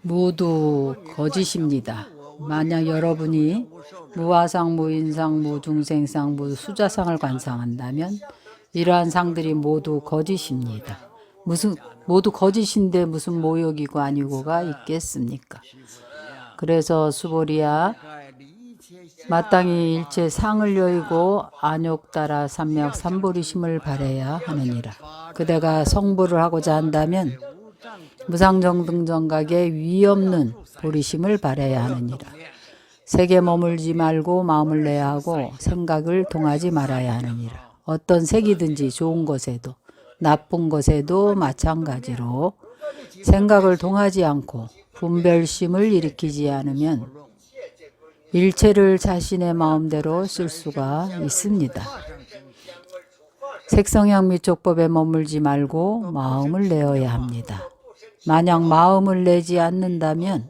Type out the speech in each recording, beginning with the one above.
모두 거짓입니다. 만약 여러분이 무화상, 무인상, 무중생상, 무수자상을 관상한다면 이러한 상들이 모두 거짓입니다. 모두 거짓인데 무슨 모욕이고 아니고가 있겠습니까? 그래서 수보리야, 마땅히 일체 상을 여의고 안욕 따라 삼약 삼보리심을 바래야 하느니라. 그대가 성불을 하고자 한다면 무상정등정각에 위없는 보리심을 바래야 하느니라. 색에 머물지 말고 마음을 내야 하고 생각을 동하지 말아야 하느니라. 어떤 색이든지 좋은 것에도 나쁜 것에도 마찬가지로 생각을 동하지 않고 분별심을 일으키지 않으면 일체를 자신의 마음대로 쓸 수가 있습니다. 색성향 미촉법에 머물지 말고 마음을 내어야 합니다. 만약 마음을 내지 않는다면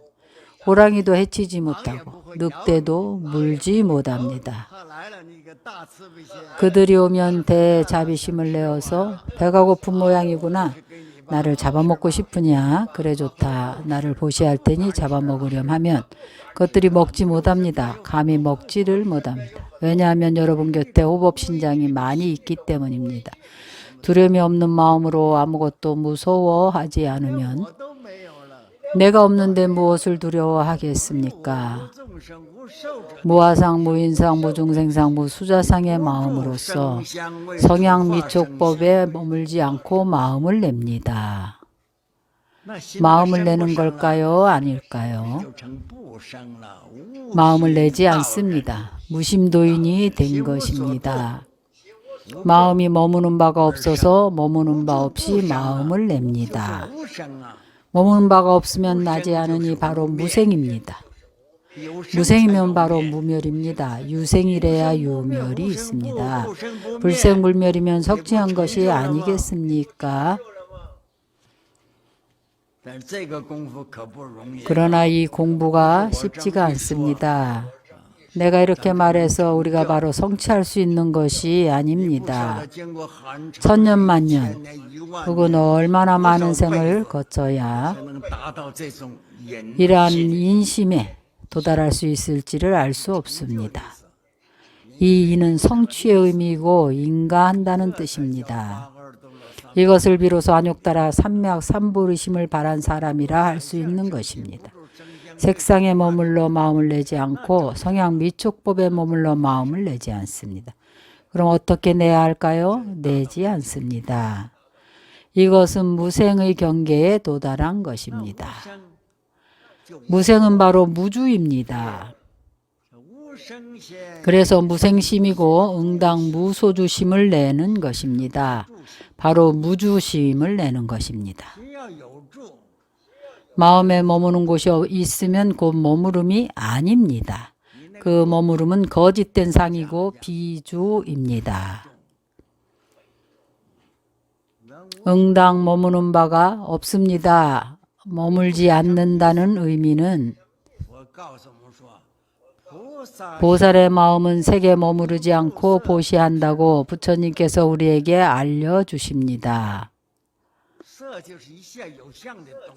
호랑이도 해치지 못하고 늑대도 물지 못합니다. 그들이 오면 대자비심을 내어서 배가 고픈 모양이구나. 나를 잡아먹고 싶으냐? 그래 좋다. 나를 보시할 테니 잡아먹으렴 하면 그것들이 먹지 못합니다. 감히 먹지를 못합니다. 왜냐하면 여러분 곁에 호법신장이 많이 있기 때문입니다. 두려움이 없는 마음으로 아무것도 무서워하지 않으면 내가 없는데 무엇을 두려워하겠습니까? 무화상, 무인상, 무중생상, 무수자상의 마음으로서 성향 미촉법에 머물지 않고 마음을 냅니다. 마음을 내는 걸까요? 아닐까요? 마음을 내지 않습니다. 무심도인이 된 것입니다. 마음이 머무는 바가 없어서 머무는 바 없이 마음을 냅니다. 머무는 바가 없으면 나지 않으니 바로 무생입니다. 무생이면 바로 무멸입니다. 유생이래야 유멸이 있습니다. 불생불멸이면 석지한 것이 아니겠습니까? 그러나 이 공부가 쉽지가 않습니다. 내가 이렇게 말해서 우리가 바로 성취할 수 있는 것이 아닙니다. 천년만년 혹은 얼마나 많은 생을 거쳐야 이러한 인심에 도달할 수 있을지를 알 수 없습니다. 이 인은 성취의 의미이고 인가한다는 뜻입니다. 이것을 비로소 안욕 따라 삼약 삼보리심을 바란 사람이라 할 수 있는 것입니다. 색상에 머물러 마음을 내지 않고 성향 미촉법에 머물러 마음을 내지 않습니다. 그럼 어떻게 내야 할까요? 내지 않습니다. 이것은 무생의 경계에 도달한 것입니다. 무생은 바로 무주입니다. 그래서 무생심이고 응당 무소주심을 내는 것입니다. 바로 무주심을 내는 것입니다. 마음에 머무는 곳이 있으면 곧 머무름이 아닙니다. 그 머무름은 거짓된 상이고 비주입니다. 응당 머무는 바가 없습니다. 머물지 않는다는 의미는 보살의 마음은 색에 머무르지 않고 보시한다고 부처님께서 우리에게 알려주십니다.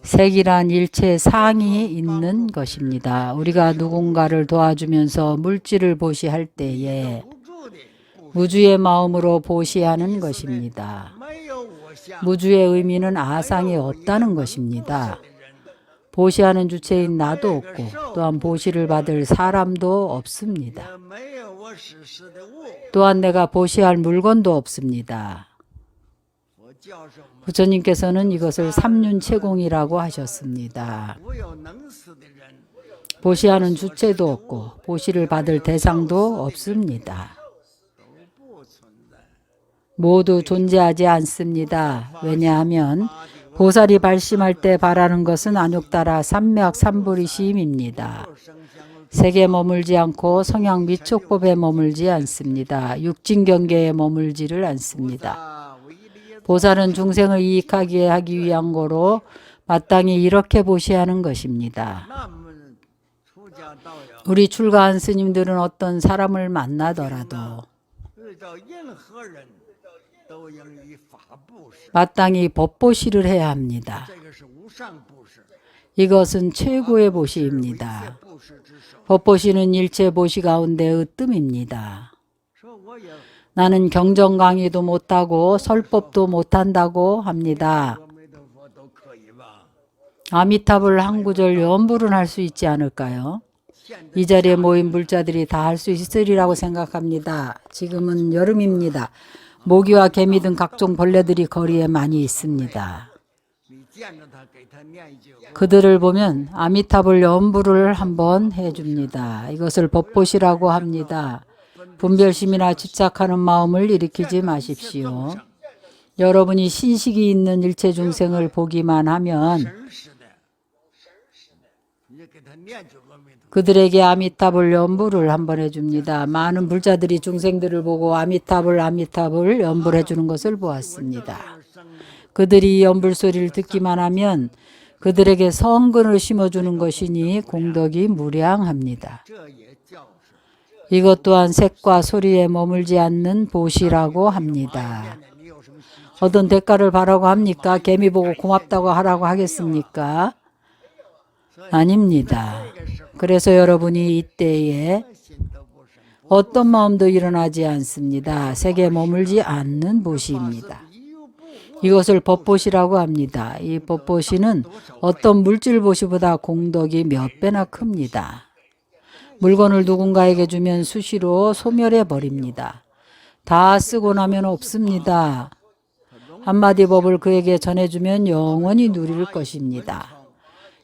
색이란 일체 상이 있는 것입니다. 우리가 누군가를 도와주면서 물질을 보시할 때에 무주의 마음으로 보시하는 것입니다. 무주의 의미는 아상이 없다는 것입니다. 보시하는 주체인 나도 없고 또한 보시를 받을 사람도 없습니다. 또한 내가 보시할 물건도 없습니다. 부처님께서는 이것을 삼륜체공이라고 하셨습니다. 보시하는 주체도 없고 보시를 받을 대상도 없습니다. 모두 존재하지 않습니다. 왜냐하면 보살이 발심할 때 바라는 것은 안욕 따라 삼약 삼보리심입니다. 색에 머물지 않고 성향 미촉법에 머물지 않습니다. 육진경계에 머물지를 않습니다. 보살은 중생을 이익하게 하기 위한 거로 마땅히 이렇게 보시하는 것입니다. 우리 출가한 스님들은 어떤 사람을 만나더라도 마땅히 법보시를 해야 합니다. 이것은 최고의 보시입니다. 법보시는 일체 보시 가운데 으뜸입니다. 나는 경전 강의도 못하고 설법도 못한다고 합니다. 아미타불 한 구절 연불은 할 수 있지 않을까요? 이 자리에 모인 불자들이 다 할 수 있으리라고 생각합니다. 지금은 여름입니다. 모기와 개미 등 각종 벌레들이 거리에 많이 있습니다. 그들을 보면 아미타불 연불을 한번 해줍니다. 이것을 법보시라고 합니다. 분별심이나 집착하는 마음을 일으키지 마십시오. 여러분이 신식이 있는 일체 중생을 보기만 하면 그들에게 아미타불 연불을 한번 해줍니다. 많은 불자들이 중생들을 보고 아미타불 연불해 주는 것을 보았습니다. 그들이 이 연불 소리를 듣기만 하면 그들에게 성근을 심어주는 것이니 공덕이 무량합니다. 이것 또한 색과 소리에 머물지 않는 보시라고 합니다. 어떤 대가를 바라고 합니까? 개미 보고 고맙다고 하라고 하겠습니까? 아닙니다. 그래서 여러분이 이때에 어떤 마음도 일어나지 않습니다. 색에 머물지 않는 보시입니다. 이것을 법보시라고 합니다. 이 법보시는 어떤 물질 보시보다 공덕이 몇 배나 큽니다. 물건을 누군가에게 주면 수시로 소멸해 버립니다. 다 쓰고 나면 없습니다. 한마디 법을 그에게 전해주면 영원히 누릴 것입니다.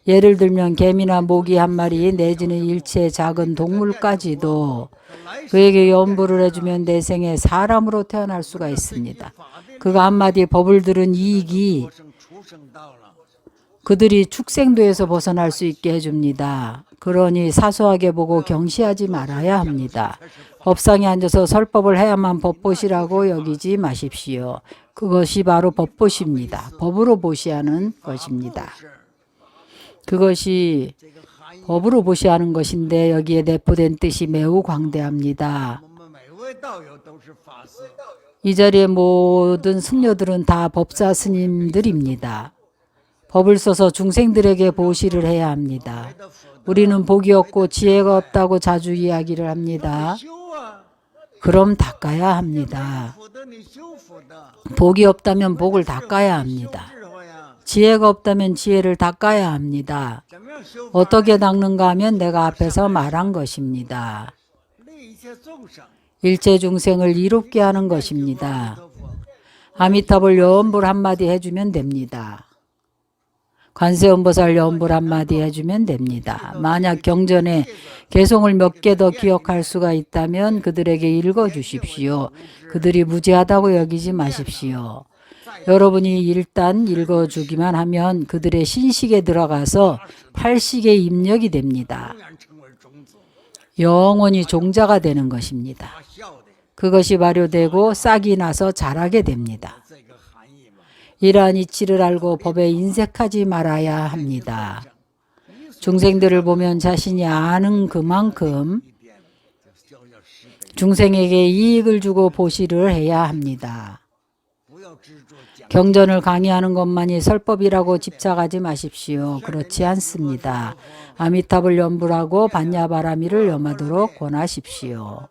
예를 들면 개미나 모기 한 마리 내지는 일체 작은 동물까지도 그에게 연불을 해주면 내생에 사람으로 태어날 수가 있습니다. 그가 한마디 법을 들은 이익이 그들이 축생도에서 벗어날 수 있게 해줍니다. 그러니 사소하게 보고 경시하지 말아야 합니다. 법상에 앉아서 설법을 해야만 법보시라고 여기지 마십시오. 그것이 바로 법보시입니다. 법으로 보시하는 것입니다. 그것이 법으로 보시하는 것인데 여기에 내포된 뜻이 매우 광대합니다. 이 자리의 모든 승려들은 다 법사 스님들입니다. 법을 써서 중생들에게 보시를 해야 합니다. 우리는 복이 없고 지혜가 없다고 자주 이야기를 합니다. 그럼 닦아야 합니다. 복이 없다면 복을 닦아야 합니다. 지혜가 없다면 지혜를 닦아야 합니다. 어떻게 닦는가 하면 내가 앞에서 말한 것입니다. 일체 중생을 이롭게 하는 것입니다. 아미타불 연불 한마디 해주면 됩니다. 관세음보살 연불 한마디 해주면 됩니다. 만약 경전에 개송을 몇 개 더 기억할 수가 있다면 그들에게 읽어주십시오. 그들이 무지하다고 여기지 마십시오. 여러분이 일단 읽어주기만 하면 그들의 신식에 들어가서 팔식의 입력이 됩니다. 영원히 종자가 되는 것입니다. 그것이 발효되고 싹이 나서 자라게 됩니다. 이러한 이치를 알고 법에 인색하지 말아야 합니다. 중생들을 보면 자신이 아는 그만큼 중생에게 이익을 주고 보시를 해야 합니다. 경전을 강의하는 것만이 설법이라고 집착하지 마십시오. 그렇지 않습니다. 아미타불 연불하고 반야바라미를 염하도록 권하십시오.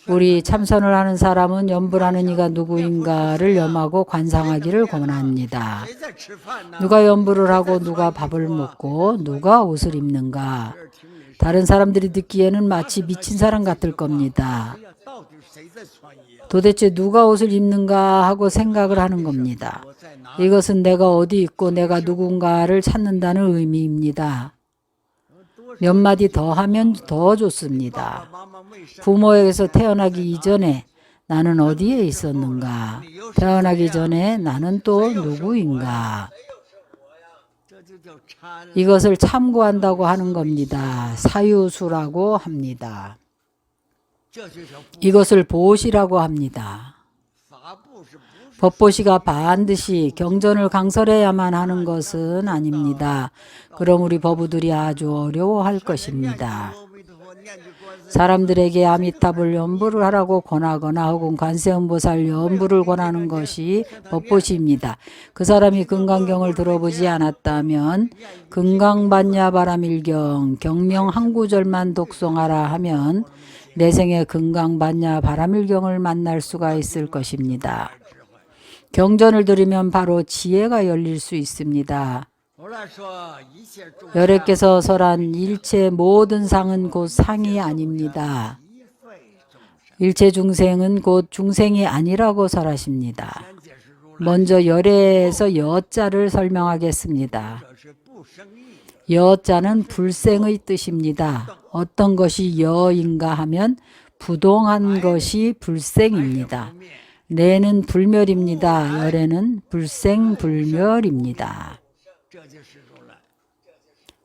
우리 참선을 하는 사람은 연불하는 이가 누구인가를 염하고 관상하기를 권합니다. 누가 연불을 하고 누가 밥을 먹고 누가 옷을 입는가. 다른 사람들이 듣기에는 마치 미친 사람 같을 겁니다. 도대체 누가 옷을 입는가 하고 생각을 하는 겁니다. 이것은 내가 어디 있고 내가 누군가를 찾는다는 의미입니다. 몇 마디 더 하면 더 좋습니다. 부모에게서 태어나기 이전에 나는 어디에 있었는가? 태어나기 전에 나는 또 누구인가? 이것을 참고한다고 하는 겁니다. 사유수라고 합니다. 이것을 보시라고 합니다. 법보시가 반드시 경전을 강설해야만 하는 것은 아닙니다. 그럼 우리 법우들이 아주 어려워할 것입니다. 사람들에게 아미타불 연부를 하라고 권하거나 혹은 관세음보살 연부를 권하는 것이 법보시입니다. 그 사람이 금강경을 들어보지 않았다면 금강반야바라밀경 경명 한 구절만 독송하라 하면 내생에 금강반야바라밀경을 만날 수가 있을 것입니다. 경전을 들으면 바로 지혜가 열릴 수 있습니다. 여래께서 설한 일체 모든 상은 곧 상이 아닙니다. 일체 중생은 곧 중생이 아니라고 설하십니다. 먼저 열애에서 여자를 설명하겠습니다. 여자는 불생의 뜻입니다. 어떤 것이 여인가 하면 부동한 것이 불생입니다. 내는 불멸입니다. 열애는 불생불멸입니다.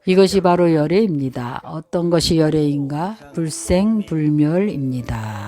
이것이 바로 열애입니다. 어떤 것이 열애인가? 불생불멸입니다.